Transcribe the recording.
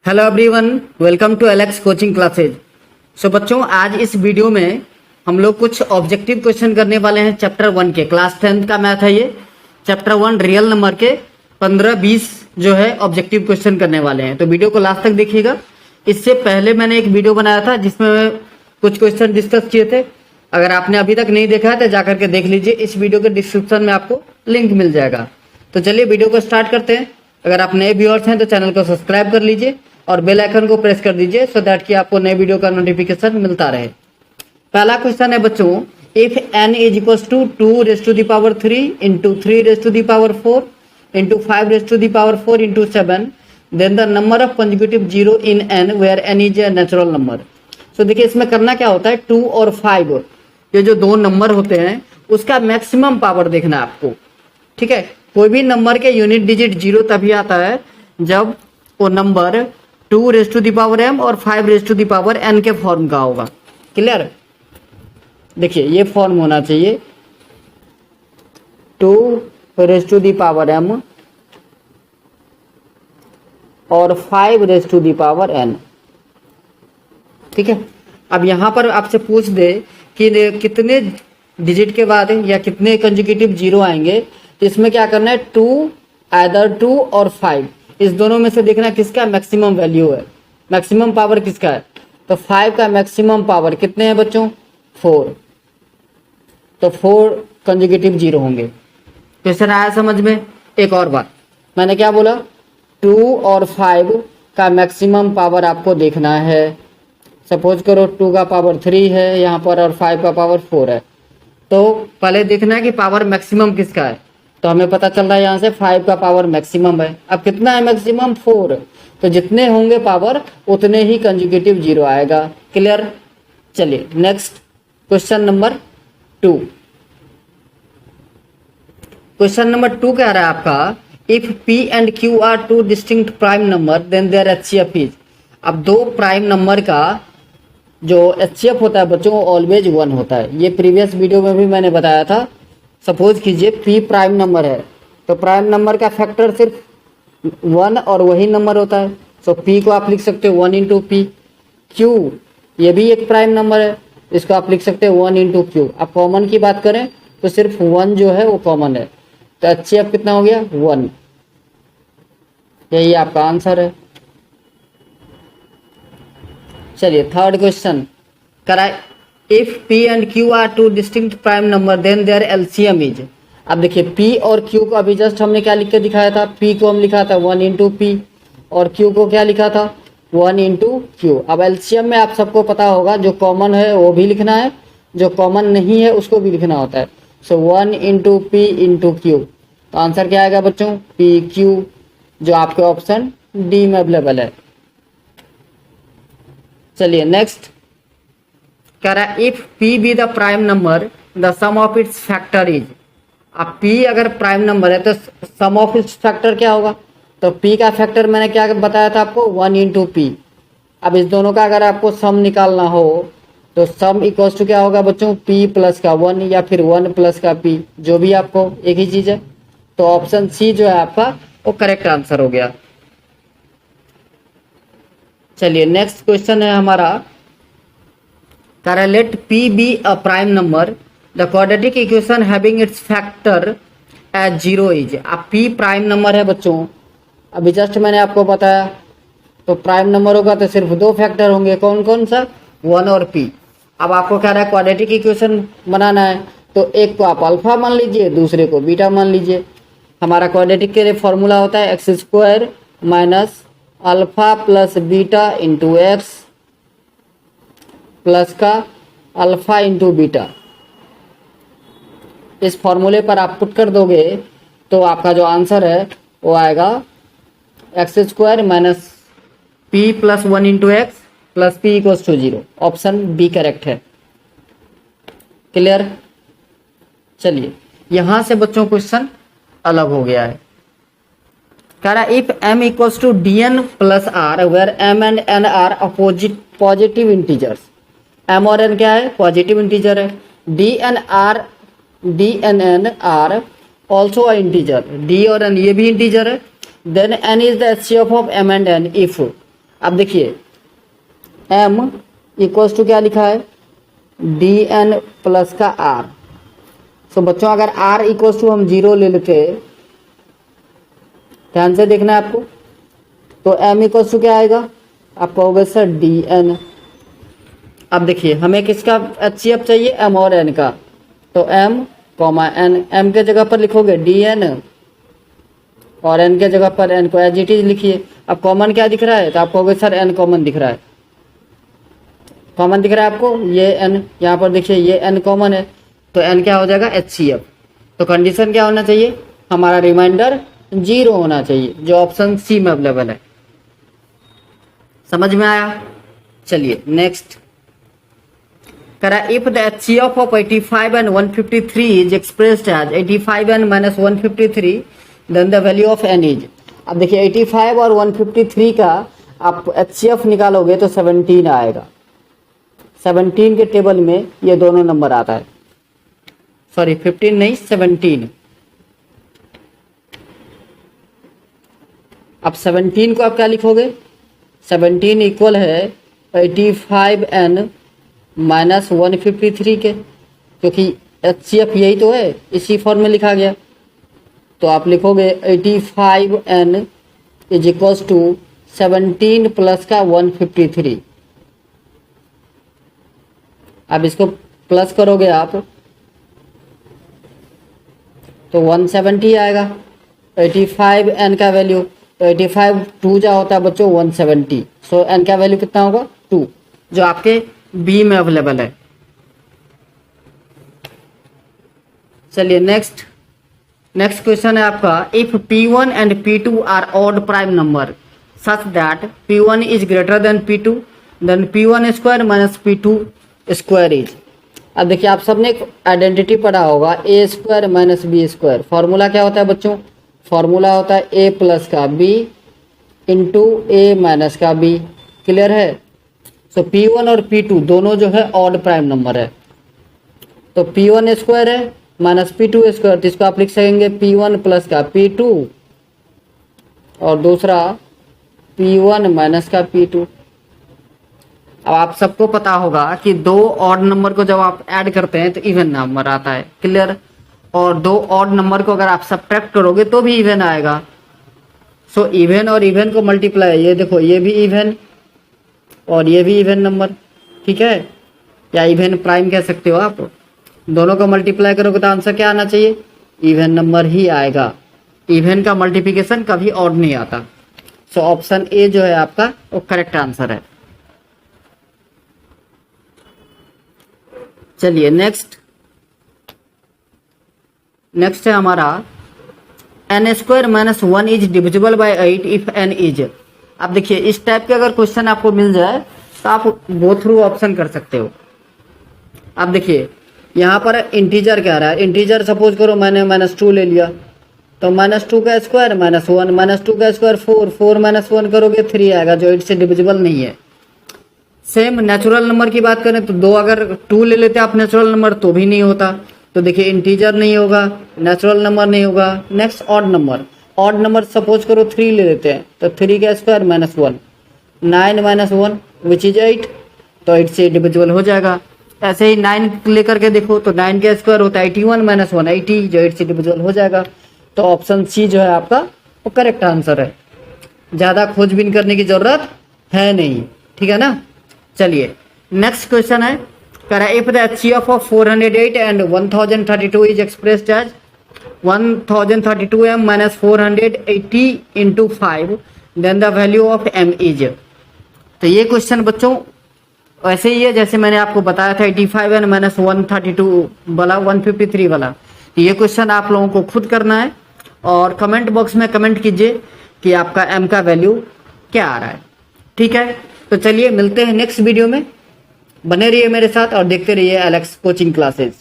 Hello everyone, welcome to Alex coaching classes. So बच्चों, आज इस वीडियो में हम लोग कुछ ऑब्जेक्टिव क्वेश्चन करने वाले हैं। चैप्टर 1 के क्लास 10th का मैथ है ये। चैप्टर 1 रियल नंबर के 15-20 जो है ऑब्जेक्टिव क्वेश्चन करने वाले हैं, तो वीडियो को लास्ट तक देखिएगा। इससे पहले मैंने एक वीडियो बनाया था जिसमें कुछ क्वेश्चन डिस्कस किए थे। अगर आपने अभी तक नहीं देखा है तो जाकर के देख लीजिए, इस वीडियो के डिस्क्रिप्शन में आपको लिंक मिल जाएगा। तो चलिए वीडियो को स्टार्ट करते हैं। अगर आप नए व्यूअर्स हैं तो चैनल को सब्सक्राइब कर लीजिए और बेल आइकन को प्रेस कर दीजिए सो दैट कि आपको नए वीडियो का नोटिफिकेशन मिलता रहे। पहला क्वेश्चन है बच्चों, if n is equal to 2 raise to the power 3 into 3 raise to the power 4 into 5 raise to the power 4 into 7 then the number of consecutive zero in n where n is a natural number. So देखिए, इसमें करना क्या होता है, 2 और 5 ये जो दो नंबर होते हैं उसका मैक्सिमम पावर देखना है आपको। ठीक है, कोई भी नंबर के यूनिट डिजिट जीरो तभी आता है जब वो number 2 raise to the power m और 5 raise to the power n के फॉर्म का होगा। क्लियर? देखिए ये फॉर्म होना चाहिए 2 raise to the power m और 5 raise to the power n। ठीक है, अब यहां पर आपसे पूछ दे कि कितने डिजिट के बाद या कितने कंसेक्यूटिव जीरो आएंगे, तो इसमें क्या करना है, 2 आइदर 2 और 5 इस दोनों में से देखना किसका मैक्सिमम वैल्यू है, मैक्सिमम पावर किसका है। तो 5 का मैक्सिमम पावर कितने हैं बच्चों, 4, तो 4 कंसेक्यूटिव जीरो होंगे। क्वेश्चन आया समझ में? एक और बात, मैंने क्या बोला, 2 और 5 का मैक्सिमम पावर आपको देखना है। सपोज करो 2 का पावर 3 है यहाँ पर और 5 का पावर 4 है, तो पहले देखना है कि पावर मैक्सिमम किसका है। तो हमें पता चल रहा है यहाँ से 5 का पावर मैक्सिमम है। अब कितना है मैक्सिमम, 4, तो जितने होंगे पावर उतने ही कंसेक्यूटिव जीरो आएगा। क्लियर? चलिए next question number 2। Question number 2 कह रहा है आपका, if p and q are two distinct prime number then their HCF is. अब दो प्राइम नंबर का जो HCF होता है बच्चों ऑलवेज 1 होता है। ये प्रीवियस वीडियो में भी मैंने बताया था। सपोज कीजिए p प्राइम नंबर है, तो प्राइम नंबर का फैक्टर सिर्फ 1 और वही नंबर होता है। सो p को आप लिख सकते हो 1 इंटू पी। q ये भी एक प्राइम नंबर है, इसको आप लिख सकते हो 1 इंटू क्यू। अब कॉमन की बात करें तो सिर्फ 1 जो है वो कॉमन है, तो HCF कितना हो गया, 1। यही आपका आंसर है। चलिए थर्ड क्वेश्चन कराए, if p and q are two distinct prime number then their LCM is. अब देखिए p और q को अभी जस्ट हमने क्या लिख के दिखाया था, p को हम लिखा था 1 इंटू पी और q को क्या लिखा था, 1 इंटू क्यू। अब LCM में आप सबको पता होगा जो कॉमन है वो भी लिखना है, जो कॉमन नहीं है उसको भी लिखना होता है। सो 1 इंटू पी इंटू क्यू, तो आंसर क्या आएगा बच्चों, PQ, जो आपके ऑप्शन डी में अवेलेबल है। चलिए नेक्स्ट कह रहा है, if p be the prime number the sum of its factor is. अब p अगर प्राइम नंबर है तो सम ऑफ इट्स फैक्टर क्या होगा, तो p का फैक्टर मैंने क्या बताया था आपको, 1 इंटू पी। अब इस दोनों का अगर आपको सम निकालना हो तो सम इक्वल्स टू क्या होगा बच्चों, p प्लस का 1 या फिर 1 प्लस का p, जो भी आपको एक ही चीज है। तो ऑप्शन सी जो है आपका वो करेक्ट आंसर हो गया। चलिए नेक्स्ट क्वेश्चन है हमारा, let p be a prime number the quadratic equation having its factor as 0 is. अब p प्राइम नंबर है बच्चों, अभी जस्ट मैंने आपको बताया, तो प्राइम नंबर होगा तो सिर्फ 2 फैक्टर होंगे, कौन कौन सा, 1 और p। अब आपको कह रहा है क्वाड्रेटिक इक्वेशन बनाना है, तो एक को आप अल्फा मान लीजिए, दूसरे को बीटा मान लीजिए। हमारा क्वाड्रेटिक के लिए फॉर्मूला होता है x² minus alpha plus beta into x plus का अल्फा इंटू बीटा। इस फॉर्मूले पर आप पुट कर दोगे तो आपका जो आंसर है वो आएगा x² minus p plus 1 into x plus p equals to 0। Option B correct है। क्लियर? चलिए यहां से बच्चों क्वेश्चन अलग हो गया है। कह रहा if m equals to dn plus r where m and n are opposite positive integers. m और n क्या है, पॉजिटिव इंटीजर है। d and n are also a integer, d और n ये भी इंटीजर है। Then n is the HCF of m and n if. अब देखिए m इक्वल्स टू क्या लिखा है, dn प्लस का r। सो बच्चों अगर r इक्वल्स टू हम 0 ले लेते, ध्यान से देखना है आपको, तो m इक्वल्स टू क्या आएगा, आप कहोगे सर dn। अब देखिए हमें किसका HCF चाहिए, m और n का, तो m कॉमा n, m के जगह पर लिखोगे dn और n के जगह पर n को एज इट इज लिखिए। अब कॉमन क्या दिख रहा है, तो आप कहोगे सर n कॉमन दिख रहा है, कॉमन दिख रहा है आपको, ये n यहाँ पर देखिए ये n कॉमन है, तो n क्या हो जाएगा HCF। तो कंडीशन क्या होना चाहिए, हमारा रिमाइंडर 0 होना चाहिए, जो ऑप्शन सी में अवेलेबल है। समझ में आया। चलिए नेक्स्ट करा, if the HCF of 85 and 153 is expressed as 85 and minus 153 then the value of n is. अब देखिए 85 और 153 का आप HCF निकालोगे तो 17 आएगा। 17 के टेबल में ये दोनों नंबर आता है, सॉरी 15 नहीं 17। अब 17 को आप क्या लिखोगे, 17 इक्वल है 85n माइनस 153 के, क्योंकि HCF यही तो है, इसी फॉर्म में लिखा गया। तो आप लिखोगे 85n is equals to 17 plus का 153। अब इसको प्लस करोगे आप तो 170 आएगा। 85n का वैल्यू, तो 85 2 जा होता है बच्चों 170, सो n का वैल्यू कितना होगा 2, जो आपके बी में अवेलेबल है। चलिए नेक्स्ट क्वेश्चन है आपका, if P1 and P2 are odd prime number such that P1 is greater than P2 then P1 square minus P2 square is. अब देखिए आप सबने एक आइडेंटिटी पढ़ा होगा, a square minus b square. Formula क्या होता है बच्चों, फॉर्मूला होता है ए प्लस का बी इंटू ए माइनस का बी। क्लियर है। सो P1 और P2 दोनों जो है ऑड प्राइम नंबर है, तो P1 स्क्वायर है माइनस P2 स्क्वायर, तो इसको आप लिख सकेंगे P1 प्लस का P2 और दूसरा P1 माइनस का P2। अब आप सबको पता होगा कि दो ऑड नंबर को जब आप ऐड करते हैं तो इवन नंबर आता है। क्लियर। और दो ऑड नंबर को अगर आप सब्ट्रैक्ट करोगे तो भी इवन आएगा। सो इवन और इवन को मल्टीप्लाई, ये देखो ये भी इवन और ये भी इवन नंबर, ठीक है, या इवन प्राइम कह सकते हो आप। दोनों को मल्टीप्लाई करोगे तो आंसर क्या आना चाहिए, इवन नंबर ही आएगा। इवन का मल्टीप्लिकेशन कभी ऑड नहीं आता। सो ऑप्शन ए जो है आपका वो करेक्ट आंसर है। चलिए नेक्स्ट है हमारा n square minus 1 is divisible by 8 if n is. अब देखिए इस टाइप के अगर क्वेश्चन आपको मिल जाए तो आप गो थ्रू ऑप्शन कर सकते हो। अब देखिए यहाँ पर इंटीजर क्या रहा है, इंटीजर सपोज करो मैंने -2 ले लिया, तो -2 का स्क्वायर -1, -2 का स्क्वायर 4, 4 - 1 करोगे 3 आएगा, जो 8 से डिविजिबल नहीं है। सेम नेचुरल नंबर की बात करें तो 2 अगर 2 ले लेते आप नेचुरल नंबर तो भी नहीं होता। तो देखिए इंटीजर नहीं होगा, नेचुरल नंबर नहीं होगा। नेक्स्ट ऑड नंबर सपोज करो 3 ले लेते हैं, तो 3 का स्क्वायर -1, 9 - 1 विच इज 8, तो 8 से डिविजिबल हो जाएगा। ऐसे ही 9 लेकर के देखो तो 9 का स्क्वायर होता है 81 - 1 80, जो 8 से डिविजिबल हो जाएगा। तो ऑप्शन सी जो है आपका वो करेक्ट आंसर है। ज़्यादा खोजबीन करने की ज़रूरत है नहीं, ठीक है ना। चलिए नेक्स्ट क्वेश्चन है, कह रहा है if the HCF of 408 and 1032 is expressed as 1032m minus 480 into 5 then the value of m is. तो ये क्वेश्चन बच्चों ऐसे ही है जैसे मैंने आपको बताया था 85n माइनस 132 वाला 153 वाला। तो ये क्वेश्चन आप लोगों को खुद करना है और कमेंट बॉक्स में कमेंट कीजिए कि आपका m का वैल्यू क्या आ रहा है, ठीक है। तो चलिए मिलते हैं नेक्स्ट वीडियो में, बने रहिए मेरे साथ और देखते रहिए एलेक्स कोचिंग क्लासेस।